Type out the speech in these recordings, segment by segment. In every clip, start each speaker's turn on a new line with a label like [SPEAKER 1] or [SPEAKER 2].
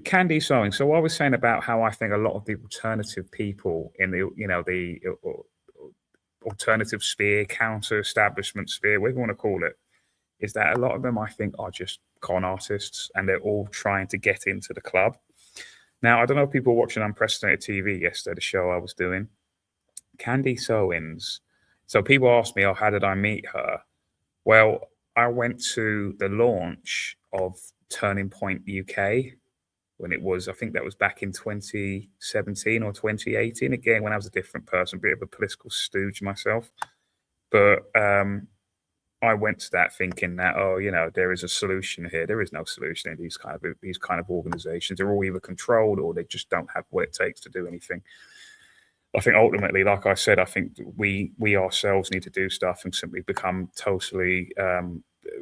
[SPEAKER 1] Candace Owens. So I was saying about how I think a lot of the alternative people in the, the alternative sphere, counter establishment sphere, whatever you want to call it, is that a lot of them I think are just con artists and they're all trying to get into the club. Now, I don't know if people were watching Unprecedented TV yesterday, the show I was doing. Candace Owens. So people ask me, oh, how did I meet her? Well, I went to the launch of Turning Point UK when it was, I think that was back in 2017 or 2018. Again, when I was a different person, a bit of a political stooge myself. But I went to that thinking that, oh, there is a solution here. There is no solution in these kind of organizations. They're all either controlled or they just don't have what it takes to do anything. I think ultimately, like I said, I think we ourselves need to do stuff and simply become totally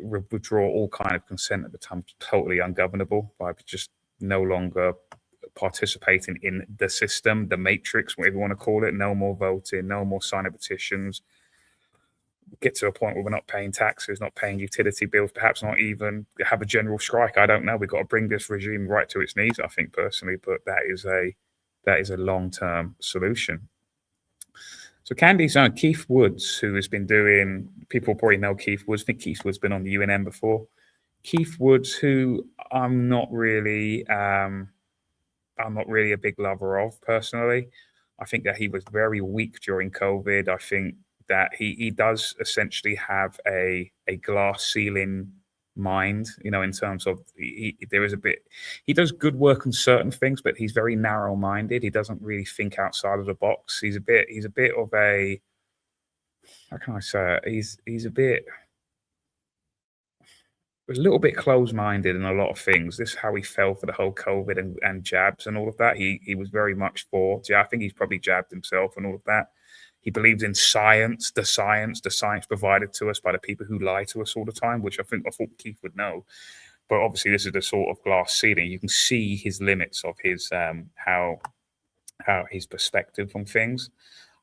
[SPEAKER 1] withdraw all kind of consent that becomes totally ungovernable by just no longer participating in the system, the matrix, whatever you want to call it. No more voting, no more signing petitions. Get to a point where we're not paying taxes, not paying utility bills, perhaps not even have a general strike. I don't know. We've got to bring this regime right to its knees, I think personally, but that is a long-term solution. So Candy's own Keith Woods, who has been doing, people probably know Keith Woods. I think Keith Woods been on the UNM before. Keith Woods, who I'm not really a big lover of personally. I think that he was very weak during COVID. I think that he does essentially have a glass ceiling mind, in terms of there is a bit, he does good work on certain things, but he's very narrow minded. He doesn't really think outside of the box. He's a bit of a, how can I say it? He's a little bit closed-minded in a lot of things. This is how he fell for the whole COVID and jabs and all of that. He was very much for, I think he's probably jabbed himself and all of that. He believes in science, the science provided to us by the people who lie to us all the time, which I thought Keith would know. But obviously, this is the sort of glass ceiling. You can see his limits of his how his perspective on things.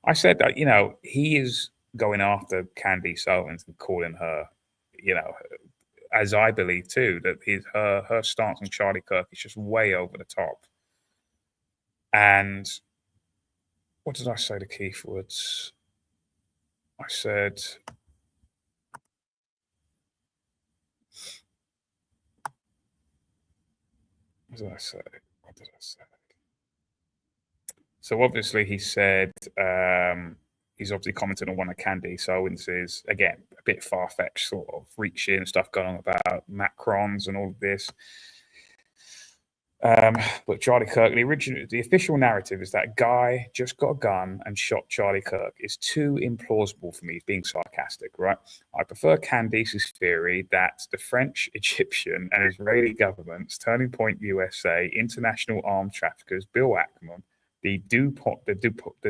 [SPEAKER 1] I said that he is going after Candace Owens and calling her, as I believe too, that her stance on Charlie Kirk is just way over the top. And what did I say to Keith Woods? I said, what did I say? So obviously he said, he's obviously commented on one of Candace Owens's, again, a bit far-fetched sort of reaching and stuff going on about Macrons and all of this. But Charlie Kirk, the official narrative is that Guy just got a gun and shot Charlie Kirk. Is too implausible for me. He's being sarcastic, right? I prefer Candace's theory that the French, Egyptian, and Israeli governments, Turning Point USA, international arms traffickers, Bill Ackman, the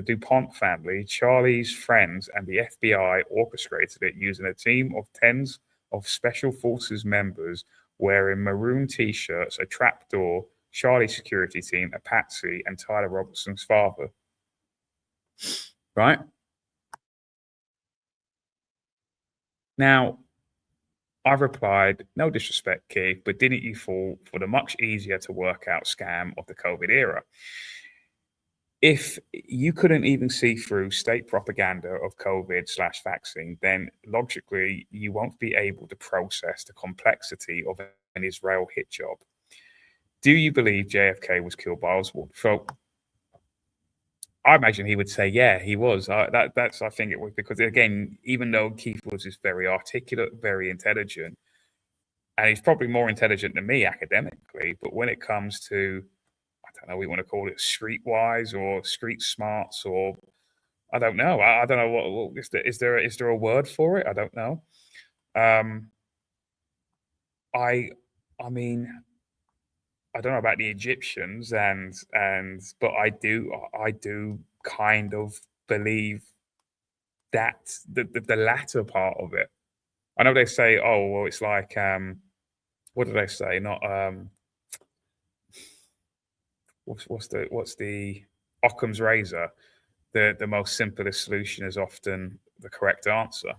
[SPEAKER 1] DuPont family, Charlie's friends, and the FBI orchestrated it using a team of tens of special forces members wearing maroon T-shirts, a trapdoor, Charlie's security team, a patsy, and Tyler Robertson's father. Right? Now, I've replied, no disrespect, Keith, but didn't you fall for the much easier to work out scam of the COVID era? If you couldn't even see through state propaganda of COVID/vaccine, then logically you won't be able to process the complexity of an Israel hit job. Do you believe JFK was killed by Oswald? So I imagine he would say, yeah, he was. I think it was because, again, even though Keith Woods is very articulate, very intelligent, and he's probably more intelligent than me academically, but when it comes to, I don't know, we want to call it streetwise or street smarts, or I don't know. I don't know what is there a word for it? I don't know. I mean, I don't know about the Egyptians but I do kind of believe that the latter part of it. I know they say, oh well, it's like what do they say? Not what's the Occam's razor? The most simplest solution is often the correct answer.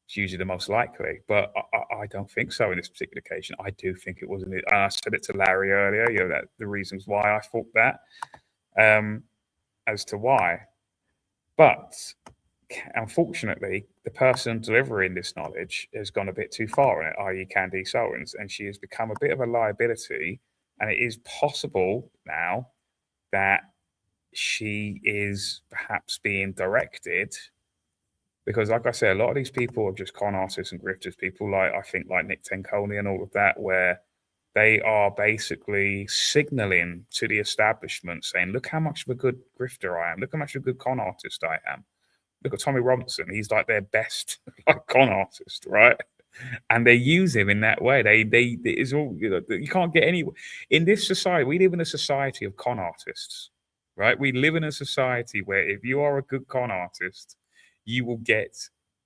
[SPEAKER 1] It's usually the most likely, but I don't think so in this particular occasion. I do think it wasn't. I said it to Larry earlier. That the reasons why I thought that, um, as to why, but unfortunately, the person delivering this knowledge has gone a bit too far in it, i.e., Candace Owens, and she has become a bit of a liability. And it is possible now that she is perhaps being directed because, like I said, a lot of these people are just con artists and grifters. People like, I think, like Nick Tenconi and all of that, where they are basically signaling to the establishment saying, look how much of a good grifter I am. Look how much of a good con artist I am. Look at Tommy Robinson. He's like their best like con artist, right? And they use him in that way. They it's all, you can't get any in this society. We live in a society of con artists, right? We live in a society where if you are a good con artist, you will get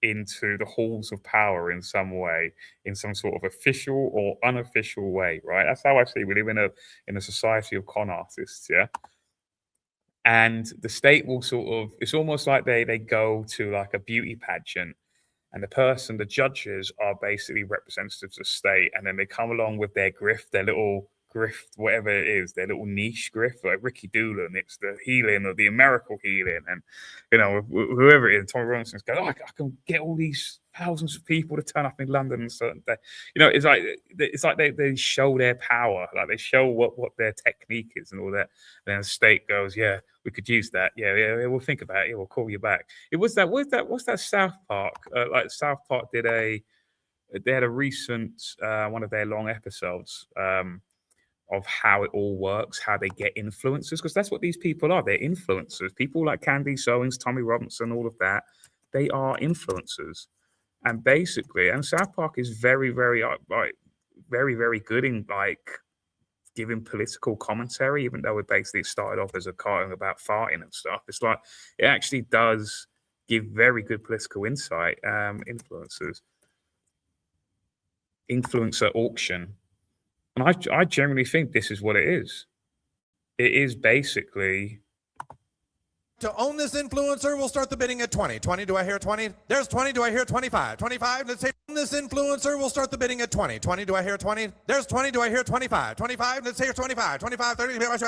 [SPEAKER 1] into the halls of power in some way, in some sort of official or unofficial way, right? That's how I see. We live in a society of con artists, yeah. And the state will sort of, it's almost like they go to like a beauty pageant, and the judges are basically representatives of state, and then they come along with their grift, their little grift, whatever it is, their little niche grift, like Ricky Doolin, it's the healing or the American healing, and whoever it is, Tommy Robinson's going, I can get all these thousands of people to turn up in London on a certain day. It's like they show their power, like they show what their technique is and all that. And then the state goes, yeah, we could use that. Yeah, we'll think about it. Yeah, we'll call you back. It was that. What's that South Park? Like South Park they had a recent one of their long episodes of how it all works, how they get influencers, because that's what these people are. They're influencers. People like Candace Owens, Tommy Robinson, all of that. They are influencers, and basically, and South Park is very, very, very, very good in like giving political commentary, even though it basically started off as a cartoon about farting and stuff. It's like it actually does give very good political insight. Influencer auction, and I generally think this is what it is. It is basically
[SPEAKER 2] to own this influencer, we'll start the bidding at 20. 20, do I hear 20? There's 20, do I hear 25? 25, let's say own this influencer, we'll start the bidding at 20. 20, do I hear 20? There's 20, do I hear 25? 25, let's say 25. 25, 30, 25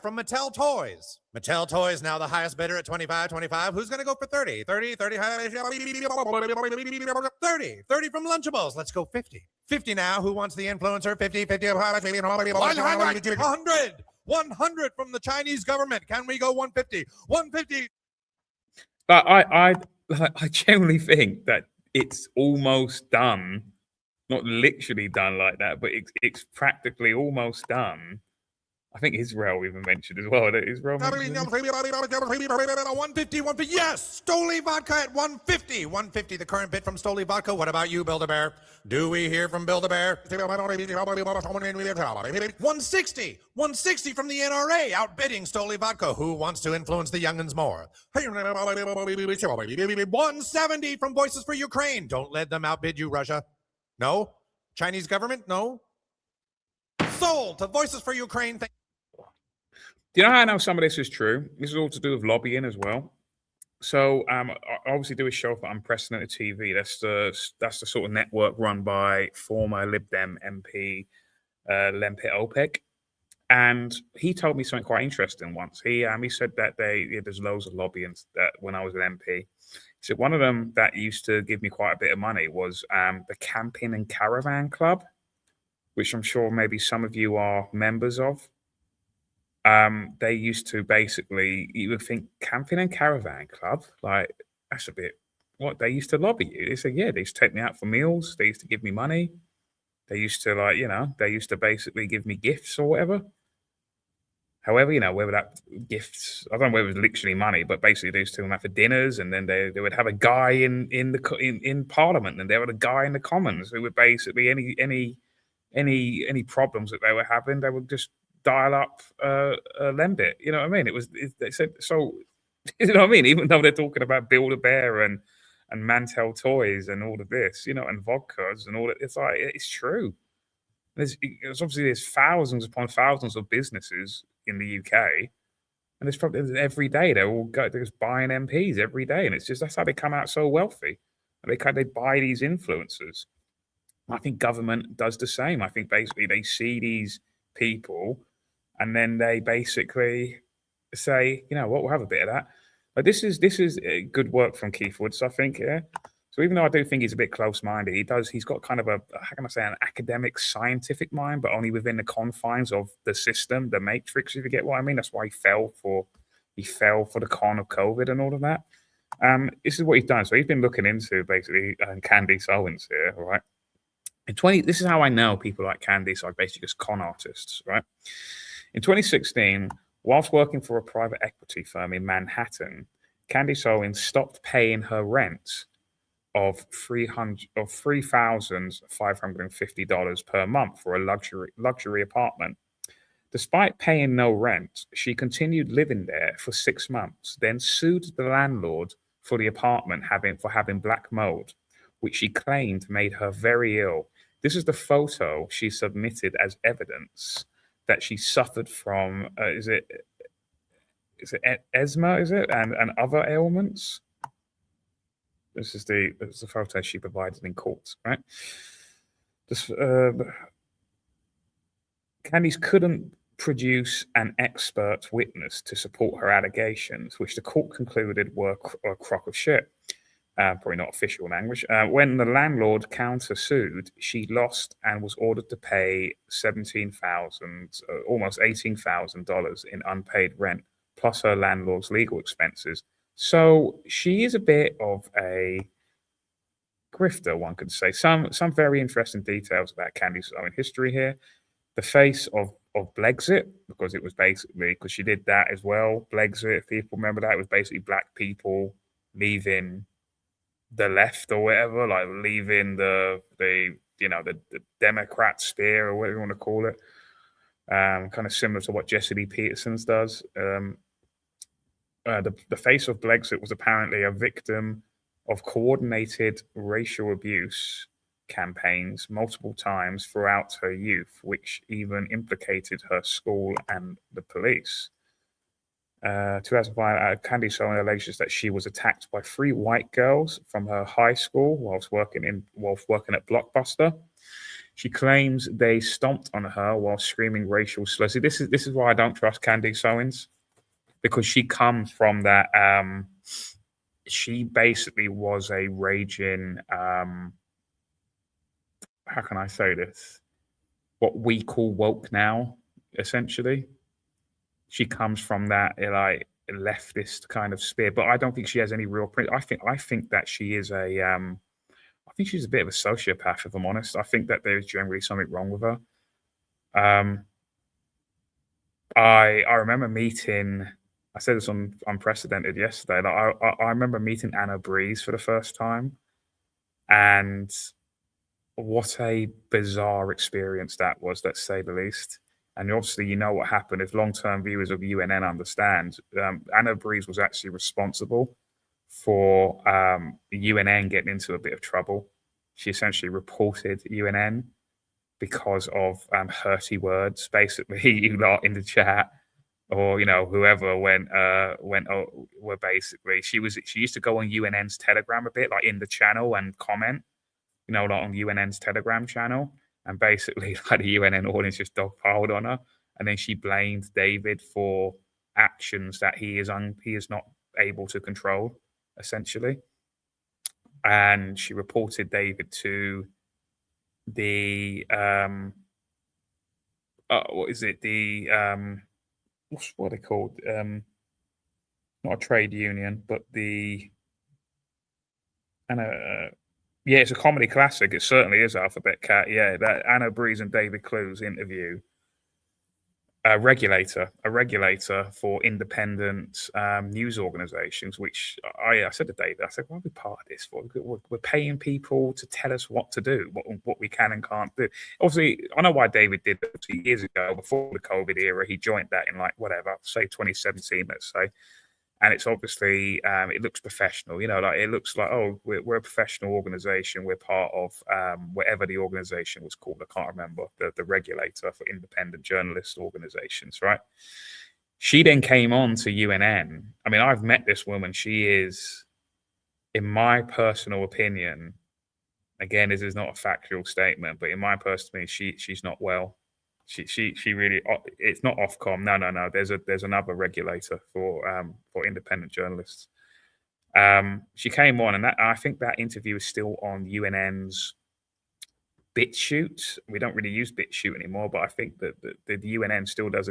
[SPEAKER 2] from Mattel Toys. Mattel Toys now the highest bidder at 25. 25, who's going to go for 30? 30, 30, 30 from Lunchables, let's go 50. 50 now, who wants the influencer? 50, 50, 100. 100 from the Chinese government. Can we go 150? 150.
[SPEAKER 1] But I genuinely think that it's almost done. Not literally done like that, but it's practically almost done. I think Israel even mentioned as well. Israel
[SPEAKER 2] 150, 150. Yes, Stoli Vodka at 150. 150, the current bid from Stoli Vodka. What about you, Build-A-Bear? Do we hear from Build-A-Bear? 160. 160 from the NRA, outbidding Stoli Vodka. Who wants to influence the youngins more? 170 from Voices for Ukraine. Don't let them outbid you, Russia. No? Chinese government? No? Sold to Voices for Ukraine.
[SPEAKER 1] Do you know how I know some of this is true? This is all to do with lobbying as well. So I obviously do a show for Unprecedented TV. That's the sort of network run by former Lib Dem MP Lempit Opek. And he told me something quite interesting once. He said that there's loads of lobbying that when I was an MP. He said one of them that used to give me quite a bit of money was the Camping and Caravan Club, which I'm sure maybe some of you are members of. They used to basically, you would think Camping and Caravan Club, like that's a bit what they used to lobby you. They said, yeah, they used to take me out for meals. They used to give me money. They used to they used to basically give me gifts or whatever. However, whether that gifts, I don't know whether it was literally money, but basically they used to take them out for dinners, and then they would have a guy in Parliament, and there was a guy in the Commons who would basically any problems that they were having, they would just dial up Lembit. You know what I mean? They said so. You know what I mean? Even though they're talking about Build-A-Bear and Mantel Toys and all of this, and vodkas and all that, it's like it's true. There's obviously thousands upon thousands of businesses in the UK And there's probably every day they're just buying MPs every day, and it's just that's how they come out so wealthy. And they buy these influencers. I think government does the same. I think basically they see these people, and then they basically say, you know what, we'll have a bit of that. But this is good work from Keith Woods, I think. Yeah. So even though I do think he's a bit close-minded, he's got kind of a, how can I say, an academic, scientific mind, but only within the confines of the system, the matrix. If you get what I mean, that's why he fell for the con of COVID and all of that. This is what he's done. So he's been looking into basically Candace Owens here, right? This is how I know people like Candace are basically just con artists, right? In 2016, whilst working for a private equity firm in Manhattan, Candace Owens stopped paying her rent of $3,550 per month for a luxury apartment. Despite paying no rent, she continued living there for 6 months, then sued the landlord for the apartment for having black mold, which she claimed made her very ill. This is the photo she submitted as evidence that she suffered from, is it eczema, is it, and other ailments? This is the photo she provided in court, right? This, Candice couldn't produce an expert witness to support her allegations, which the court concluded were a crock of shit. Probably not official language. When the landlord countersued, she lost and was ordered to pay $17,000, almost $18,000 in unpaid rent, plus her landlord's legal expenses. So she is a bit of a grifter, one could say. Some very interesting details about Candace's own history here. The face of Brexit, because it was basically, because she did that as well. Brexit, if people remember that, it was basically black people leaving the left or whatever, like leaving the Democrat sphere or whatever you want to call it. Kind of similar to what Jesse Lee Peterson's does. The face of Brexit was apparently a victim of coordinated racial abuse campaigns multiple times throughout her youth, which even implicated her school and the police. 2005, Candace Owens alleges that she was attacked by 3 white girls from her high school whilst working at Blockbuster. She claims they stomped on her while screaming racial slurs. See, this is why I don't trust Candace Owens, because she comes from that. She basically was a raging. How can I say this? What we call woke now, essentially. She comes from that like leftist kind of sphere, but I don't think she has any real. I think that she is a. I think she's a bit of a sociopath, if I'm honest. I think that there's generally something wrong with her. I remember meeting. I said this on Unprecedented yesterday. Like I remember meeting Anna Breeze for the first time, and what a bizarre experience that was, let's say the least. And obviously, you know what happened. If long-term viewers of UNN understand, Anna Breeze was actually responsible for UNN getting into a bit of trouble. She essentially reported UNN because of hurty words. Basically, you lot in the chat, or whoever were basically. She used to go on UNN's Telegram a bit, like in the channel, and comment. Like on UNN's Telegram channel. And basically, like the UNN audience just dogpiled on her, and then she blamed David for actions that he is not able to control, essentially. And she reported David to the what is it? The what are they called? Not a trade union, but yeah, it's a comedy classic. It certainly is Alphabet Cat. Yeah, that Anna Breeze and David Clues interview. A regulator for independent news organizations, which I said to David, I said, what are we part of this for? We're paying people to tell us what to do, what we can and can't do. Obviously, I know why David did it years ago, before the COVID era. He joined that in say 2017, let's say. And it's obviously, it looks professional, like it looks like, oh, we're a professional organization. We're part of whatever the organization was called. I can't remember, the regulator for independent journalist organizations, right? She then came on to UNN. I mean, I've met this woman. She is, in my personal opinion, again, this is not a factual statement, but in my personal opinion, she's not well. She really, it's not Ofcom. No. There's another regulator for independent journalists. She came on, and I think that interview is still on UNN's BitChute. We don't really use BitChute anymore, but I think that the UNN still does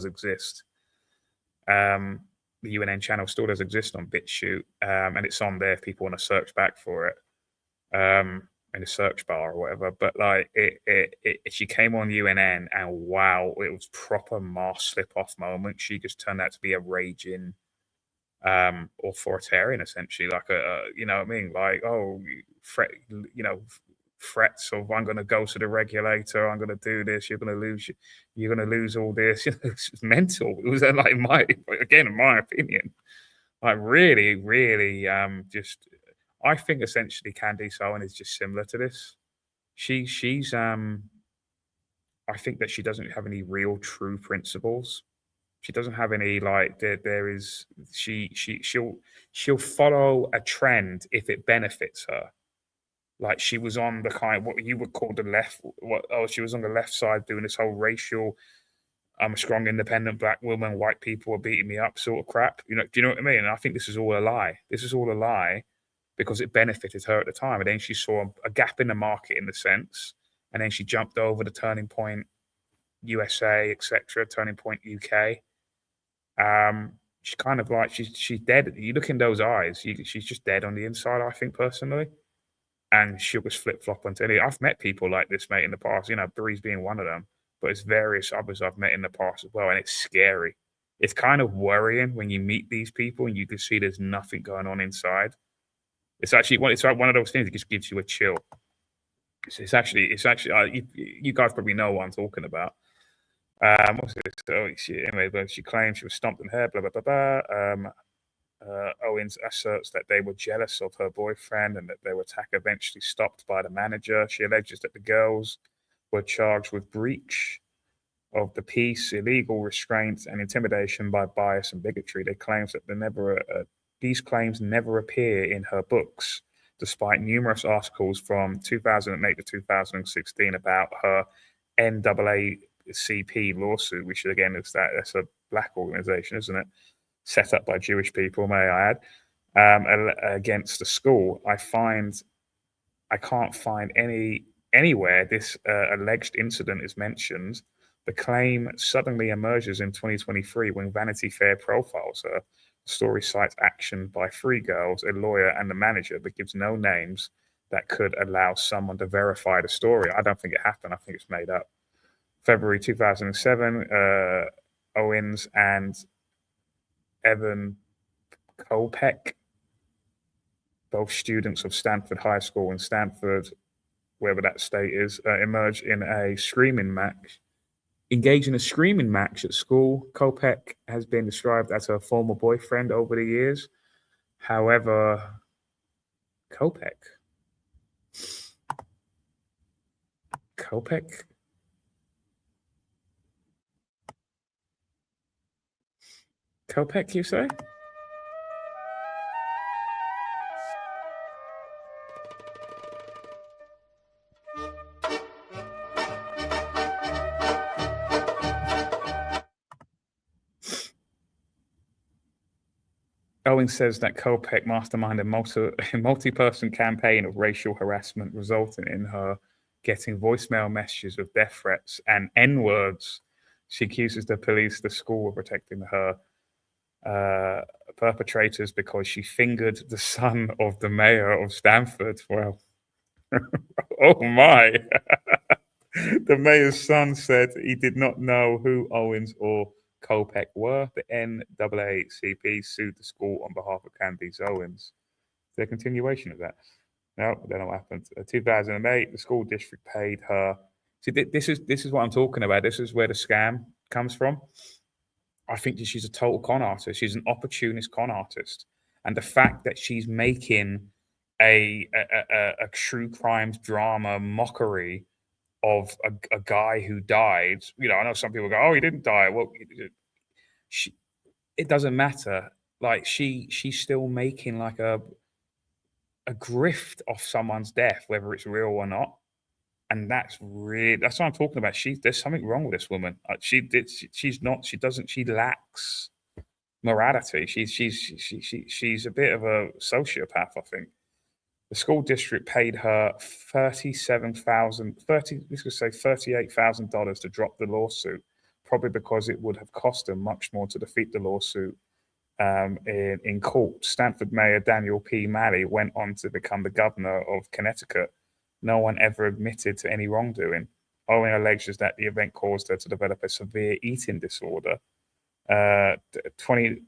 [SPEAKER 1] exist. The UNN channel still does exist on BitChute, and it's on there if people want to search back for it in a search bar or whatever. But like she came on UNN, and wow, it was proper mask slip off moment. She just turned out to be a raging authoritarian, essentially, like you know what I mean, like, oh, threats of, I'm going to go to the regulator, I'm going to do this, you're going to lose all this. It's mental. It was like, in my opinion, like really just, I think essentially Candace Owens is just similar to this. She's I think that she doesn't have any real true principles. She doesn't have any, like, there is, she'll follow a trend if it benefits her. Like, she was on the kind, what you would call the left. She was on the left side doing this whole racial, I'm a strong, independent black woman, white people are beating me up sort of crap. Do you know what I mean? And I think this is all a lie. This is all a lie because it benefited her at the time. And then she saw a gap in the market, in the sense, and then she jumped over the Turning Point USA, etc., Turning Point UK. She's kind of like, she's dead. You look in those eyes, she's just dead on the inside, I think, personally. And she'll just flip flop onto any. I've met people like this, mate, in the past. Breeze being one of them, but it's various others I've met in the past as well, and it's scary. It's kind of worrying when you meet these people and you can see there's nothing going on inside. It's like one of those things that just gives you a chill. It's actually you guys probably know what I'm talking about. What's this? Anyway, but she claims she was stomped in her, blah blah blah blah. Owens asserts that they were jealous of her boyfriend and that their attack eventually stopped by the manager. She alleges that the girls were charged with breach of the peace, illegal restraint, and intimidation by bias and bigotry. They claims that these claims never appear in her books, despite numerous articles from 2008 to 2016 about her NAACP lawsuit, which again that's a black organization, isn't it? Set up by Jewish people, may I add, against the school. I can't find anywhere this alleged incident is mentioned. The claim suddenly emerges in 2023 when Vanity Fair profiles her. The story cites action by three girls, a lawyer, and the manager, but gives no names that could allow someone to verify the story. I don't think it happened. I think it's made up. February 2007, Owens and Evan Kopech, both students of Stanford High School in Stanford, wherever that state is, emerged in a screaming match. Engaged in a screaming match at school. Kopech has been described as her former boyfriend over the years. However, Kopech, you say? Owens says that Kopech masterminded a multi-person campaign of racial harassment, resulting in her getting voicemail messages with death threats and N-words. She accuses the police, the school, of protecting her perpetrators because she fingered the son of the mayor of Stanford. Well, oh my. The mayor's son said he did not know who Owens or Kopech were. The NAACP sued the school on behalf of Candace Owens. Is there a continuation of that? No, I don't know what happened. 2008, the school district paid her. See, this is what I'm talking about. This is where the scam comes from. I think that she's a total con artist. She's an opportunist con artist. And the fact that she's making a true crimes drama mockery of a guy who died. I know some people go, oh, he didn't die. Well, it doesn't matter. Like she's still making like a grift off someone's death, whether it's real or not. And that's what I'm talking about. There's something wrong with this woman. She's not, she lacks morality. She's a bit of a sociopath, I think. The school district paid her $38,000 to drop the lawsuit, probably because it would have cost them much more to defeat the lawsuit in court. Stanford Mayor Daniel P. Malley went on to become the governor of Connecticut. No one ever admitted to any wrongdoing. Owen alleges that the event caused her to develop a severe eating disorder. 2009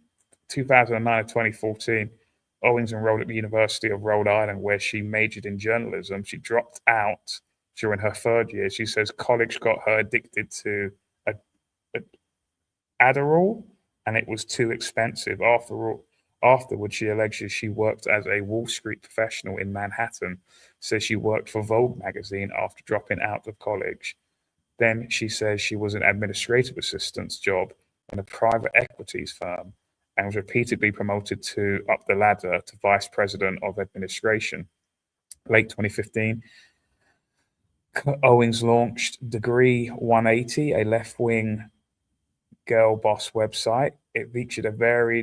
[SPEAKER 1] to 2014, Owens enrolled at the University of Rhode Island, where she majored in journalism. She dropped out during her third year. She says college got her addicted to a Adderall, and it was too expensive. Afterwards, she alleges she worked as a Wall Street professional in Manhattan. Says she worked for Vogue magazine after dropping out of college. Then she says she was an administrative assistant's job in a private equities firm and was repeatedly promoted up the ladder to vice president of administration. Late 2015, Owens launched Degree 180, a left-wing girl boss website. It featured now we're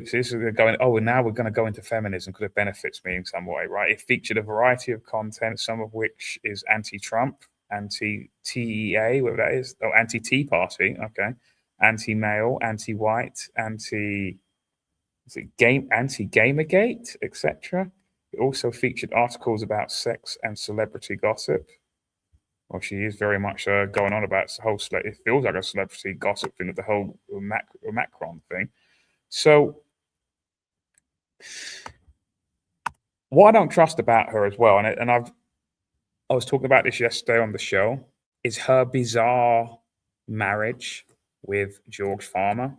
[SPEAKER 1] going to go into feminism because it benefits me in some way, right? It featured a variety of content, some of which is anti-Trump, anti-TEA, whatever that is, anti-Tea Party, okay, anti-male, anti-white, anti-Gamergate, etc. It also featured articles about sex and celebrity gossip. Well, she is very much going on about the whole. It feels like a celebrity gossip thing, the whole Macron thing. So, what I don't trust about her as well, and I was talking about this yesterday on the show, is her bizarre marriage with George Farmer,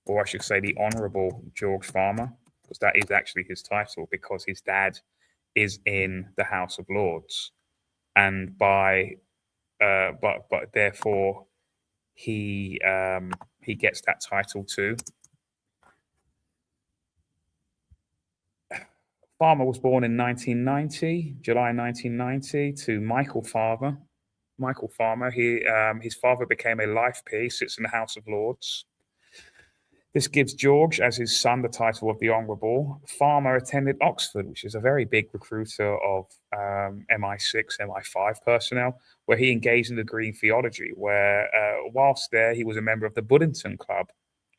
[SPEAKER 1] or I should say, the Honourable George Farmer, because that is actually his title, because his dad is in the House of Lords. And but therefore he gets that title too. Farmer was born in July 1990, to Michael Farmer. His father became a life peer, sits in the House of Lords. This gives George, as his son, the title of the Honourable. Farmer attended Oxford, which is a very big recruiter of MI6, MI5 personnel, where he engaged in the green theology, where whilst there, he was a member of the Buddington Club,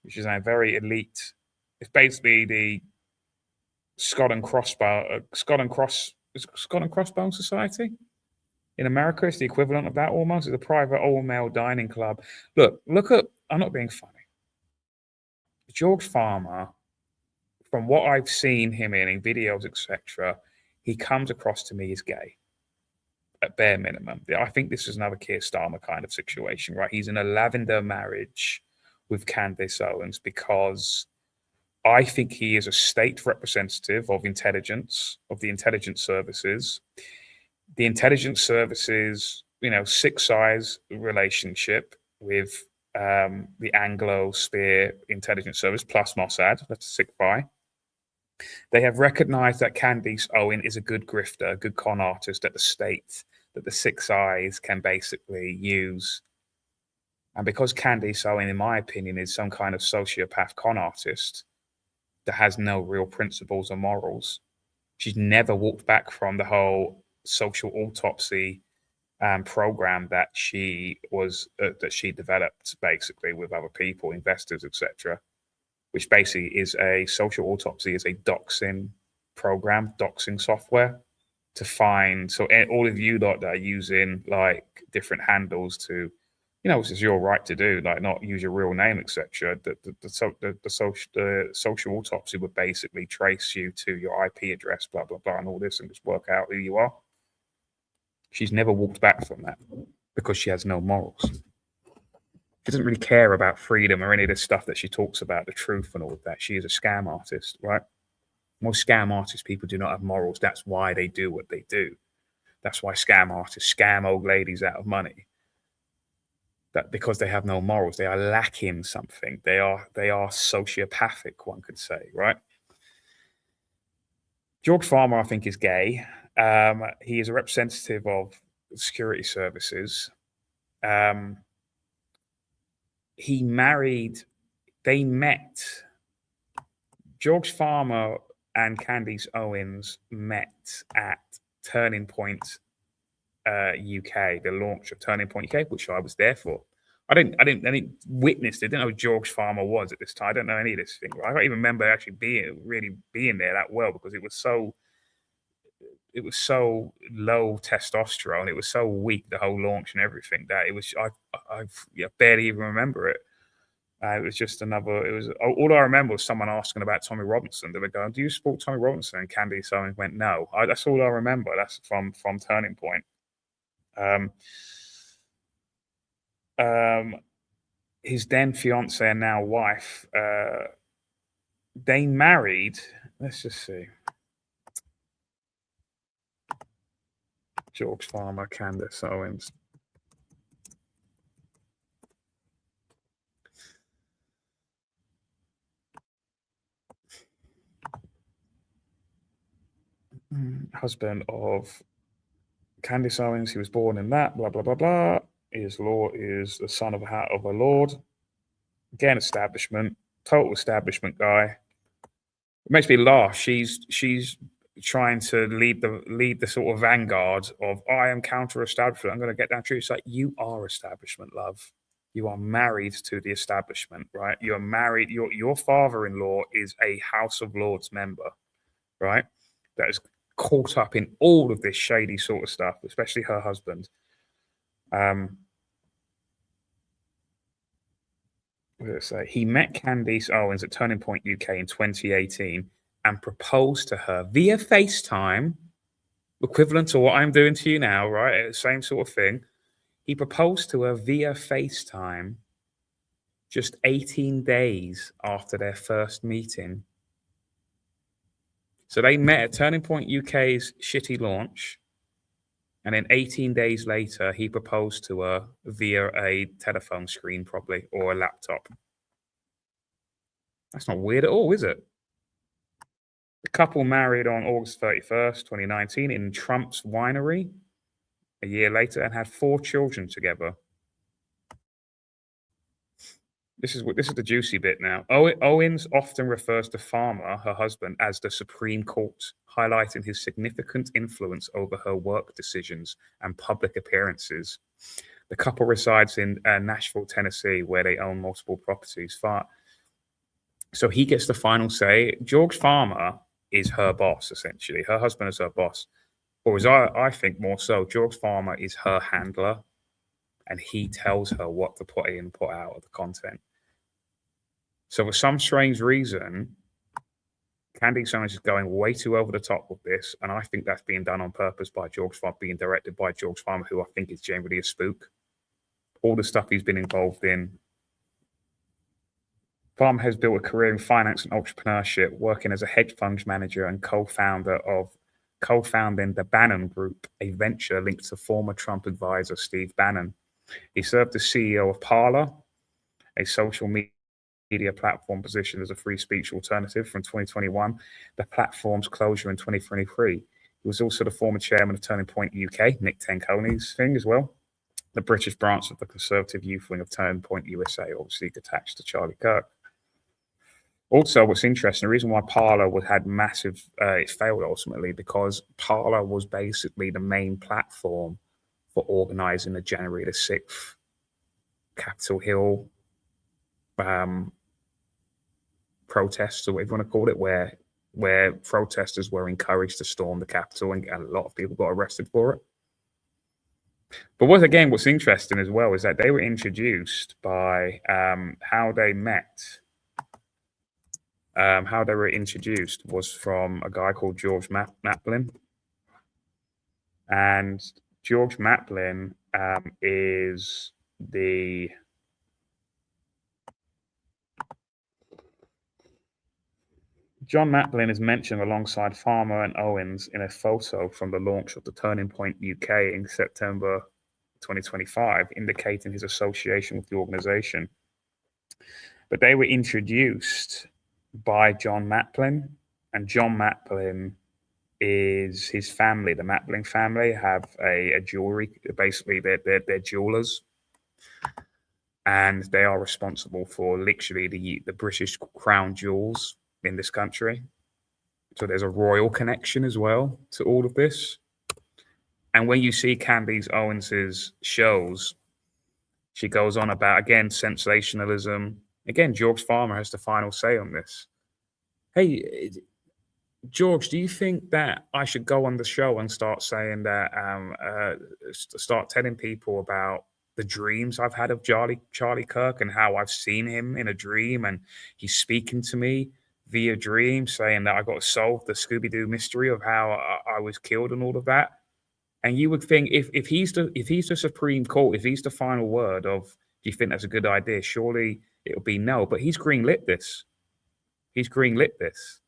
[SPEAKER 1] which is a very elite, it's basically the Scott and Crossbone Society in America. It's the equivalent of that almost. It's a private all-male dining club. Look at, I'm not being funny. George Farmer, from what I've seen him in videos, etc., he comes across to me as gay, at bare minimum. I think this is another Keir Starmer kind of situation, right? He's in a lavender marriage with Candace Owens because I think he is a state representative of intelligence, of the intelligence services. The intelligence services, six eyes relationship with the Anglo-Spear intelligence service plus Mossad, that's a sick buy. They have recognized that Candace Owen is a good grifter, a good con artist at the state, that the six eyes can basically use. And because Candace Owen, in my opinion, is some kind of sociopath con artist that has no real principles or morals, she's never walked back from the whole social autopsy program that she developed basically with other people, investors, etc., which basically is a social autopsy, is a doxing program, doxing software to find. So all of you that are using like different handles to, which is your right to do, like not use your real name, etc. The social autopsy would basically trace you to your IP address, blah blah blah, and all this, and just work out who you are. She's never walked back from that because she has no morals. She doesn't really care about freedom or any of the stuff that she talks about, the truth and all of that. She is a scam artist, right? Most scam artist people do not have morals. That's why they do what they do. That's why scam artists scam old ladies out of money. that because they have no morals, they are lacking something. They are sociopathic, one could say, right? George Farmer, I think, is gay. He is a representative of security services. Um, he married. They met. George Farmer and Candace Owens met at Turning Point UK, the launch of Turning Point UK, which I was there for. I didn't witness it. I didn't know who George Farmer was at this time. I don't know any of this thing. I don't even remember actually being there that well because it was so low testosterone. It was so weak, the whole launch and everything, that it was I barely even remember it. It was just another. It was all I remember was someone asking about Tommy Robinson. They were going, "Do you support Tommy Robinson?" And Candace Owens went, "No." That's all I remember. That's from Turning Point. His then fiance and now wife, they married. Let's just see. George Farmer, Candace Owens. Husband of Candace Owens. He was born in that. Blah blah blah blah. His law is the son of a lord. Again, establishment, total establishment guy. It makes me laugh. She's trying to lead the sort of vanguard of I am counter-establishment. I'm going to get down to it. It's like, you are establishment, love. You are married to the establishment, right? You're married. Your father-in-law is a House of Lords member, right? That is caught up in all of this shady sort of stuff, especially her husband. What did it say? He met Candace Owens at Turning Point UK in 2018 and proposed to her via FaceTime, equivalent to what I'm doing to you now, right? Same sort of thing. He proposed to her via FaceTime just 18 days after their first meeting. So they met at Turning Point UK's shitty launch. And then 18 days later, he proposed to her via a telephone screen, probably, or a laptop. That's not weird at all, is it? The couple married on August 31st, 2019, in Trump's winery a year later and had 4 children together. This is the juicy bit now. Owens often refers to Farmer, her husband, as the Supreme Court, highlighting his significant influence over her work decisions and public appearances. The couple resides in Nashville, Tennessee, where they own multiple properties. So he gets the final say. George Farmer is her boss, essentially. Her husband is her boss. Or as I think more so, George Farmer is her handler, and he tells her what to put in and put out of the content. So for some strange reason, Candace Owens is going way too over the top with this, and I think that's being done on purpose by George Farmer, being directed by George Farmer, who I think is generally a spook. All the stuff he's been involved in. Farmer has built a career in finance and entrepreneurship, working as a hedge fund manager and co-founding the Bannon Group, a venture linked to former Trump advisor Steve Bannon. He served as CEO of Parler, a social media platform positioned as a free speech alternative from 2021, the platform's closure in 2023. He was also the former chairman of Turning Point UK, Nick Tenconi's thing as well, the British branch of the conservative youth wing of Turning Point USA, obviously attached to Charlie Kirk. Also, what's interesting, the reason why Parler had massive, it failed ultimately because Parler was basically the main platform for organizing the January the 6th Capitol Hill protests, or whatever you want to call it, where protesters were encouraged to storm the Capitol, and a lot of people got arrested for it. But what's interesting as well is that they were introduced by how they met. How they were introduced was from a guy called George Maplin. And George Maplin is the John Maplin is mentioned alongside Farmer and Owens in a photo from the launch of the Turning Point UK in September 2025, indicating his association with the organization. But they were introduced by John Maplin, and John Maplin is his family. The Maplin family have a jewelry, basically they're jewelers, and they are responsible for literally the British crown jewels in this country. So there's a royal connection as well to all of this. And when you see Candace Owens's shows, she goes on about, again, sensationalism. Again, George Farmer has the final say on this. Hey, George, do you think that I should go on the show and start saying that, start telling people about the dreams I've had of Charlie Kirk and how I've seen him in a dream and he's speaking to me via dream, saying that I got to solve the Scooby-Doo mystery of how I was killed and all of that? And you would think if he's the Supreme Court, if he's the final word of, do you think that's a good idea? Surely it'll be no. But he's greenlit this. He's greenlit this,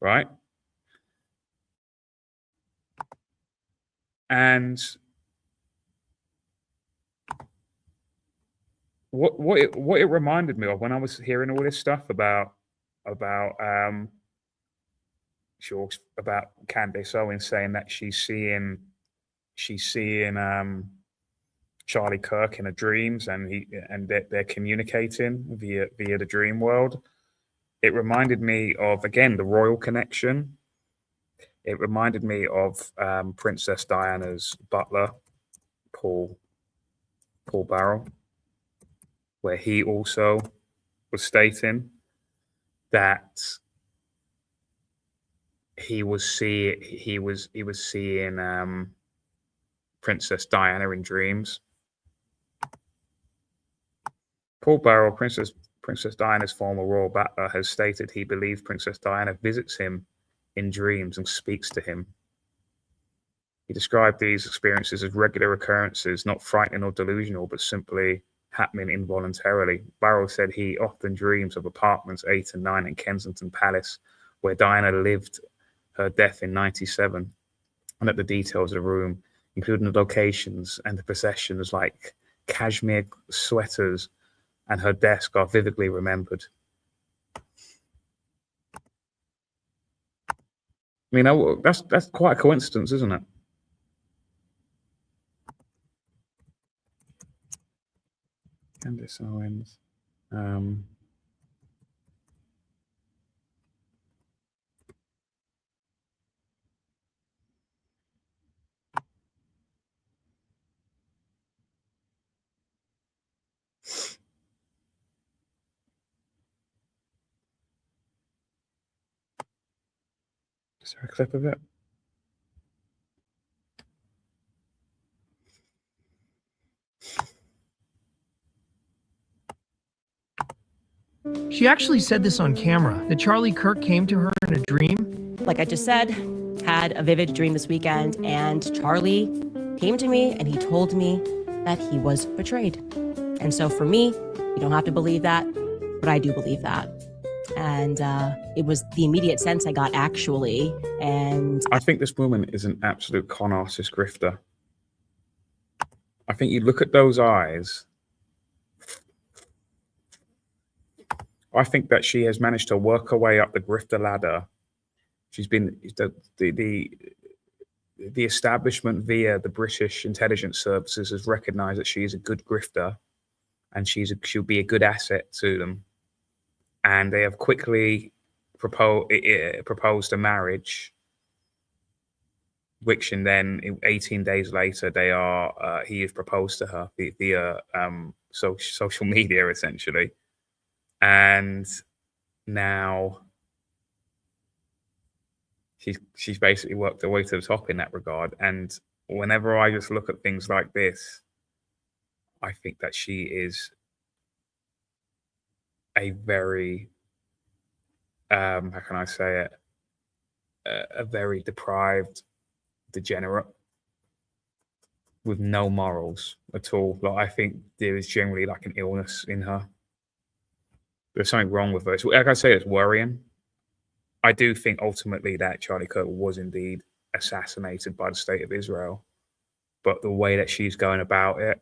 [SPEAKER 1] right? And what it reminded me of when I was hearing all this stuff about Candace Owens saying that she's seeing Charlie Kirk in her dreams, and they're communicating via the dream world. It reminded me of, again, the royal connection. It reminded me of Princess Diana's butler, Paul Barrow, where he also was stating that he was seeing Princess Diana in dreams. Paul Barrow, Princess Diana's former royal butler, has stated he believes Princess Diana visits him in dreams and speaks to him. He described these experiences as regular occurrences, not frightening or delusional, but simply happening involuntarily. Barrow said he often dreams of apartments 8 and 9 in Kensington Palace, where Diana lived her death in 97, and that the details of the room, including the locations and the possessions like cashmere sweaters and her desk, are vividly remembered. I mean, that's quite a coincidence, isn't it? Candace Owens. Is there a clip of it?
[SPEAKER 3] She actually said this on camera, that Charlie Kirk came to her in a dream.
[SPEAKER 4] Like I just said, had a vivid dream this weekend, and Charlie came to me and he told me that he was betrayed. And so for me, you don't have to believe that, but I do believe that. And it was the immediate sense I got, actually. And
[SPEAKER 1] I think this woman is an absolute con artist grifter. I think you look at those eyes. I think that she has managed to work her way up the grifter ladder. She's been the establishment via the British intelligence services has recognized that she is a good grifter, and she'll be a good asset to them. And they have quickly proposed a marriage, which, and then 18 days later, he has proposed to her via social media, essentially. And now she's basically worked her way to the top in that regard. And whenever I just look at things like this, I think that she is a very, how can I say it, a very deprived degenerate with no morals at all. Like, I think there is generally like an illness in her. There's something wrong with her. So, like I say, it's worrying. I do think ultimately that Charlie Kirk was indeed assassinated by the state of Israel. but the way that she's going about it,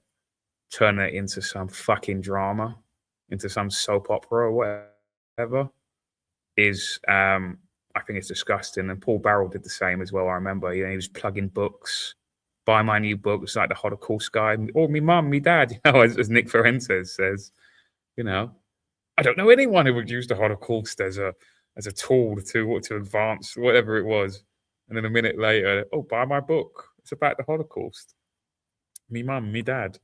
[SPEAKER 1] turning it into some fucking drama, into some soap opera or whatever, is I think it's disgusting. And Paul Barrel did the same as well. I remember, he was plugging books. Buy my new book. It's like the Holocaust guy, or me mum, me dad. As Nick Fuentes says, I don't know anyone who would use the Holocaust as a tool to advance whatever it was. And then a minute later, buy my book. It's about the Holocaust. Me mum, me dad.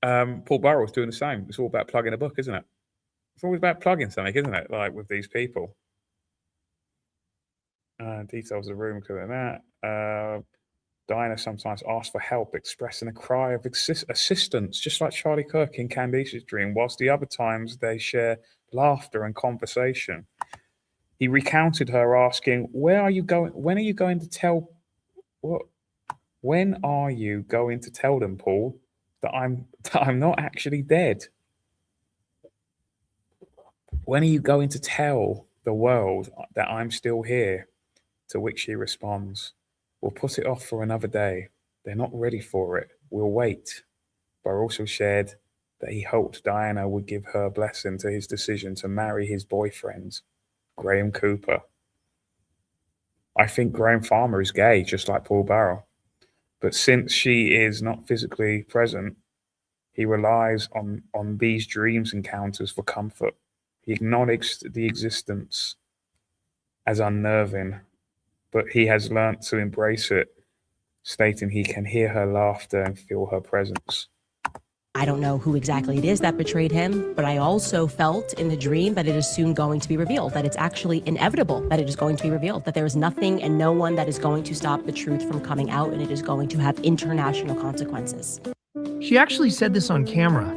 [SPEAKER 1] Paul Barrel's doing the same. It's all about plugging a book, isn't it? It's always about plugging something, isn't it? Like with these people. Details of the room, because of that. Diana sometimes asks for help, expressing a cry of assistance, just like Charlie Kirk in Candace's dream, whilst the other times they share laughter and conversation. He recounted her asking, "Where are you going? When are you going to tell what? When are you going to tell them, Paul, that I'm not actually dead? When are you going to tell the world that I'm still here?" To which he responds, "We'll put it off for another day. They're not ready for it. We'll wait." But also shared that he hoped Diana would give her blessing to his decision to marry his boyfriend, Graham Cooper. I think Graham Farmer is gay, just like Paul Barrel. But since she is not physically present, he relies on these dreams encounters for comfort. He acknowledged the existence as unnerving, but he has learnt to embrace it, stating he can hear her laughter and feel her presence.
[SPEAKER 4] I don't know who exactly it is that betrayed him, but I also felt in the dream that it is soon going to be revealed, that it's actually inevitable that it is going to be revealed, that there is nothing and no one that is going to stop the truth from coming out, and it is going to have international consequences.
[SPEAKER 3] She actually said this on camera.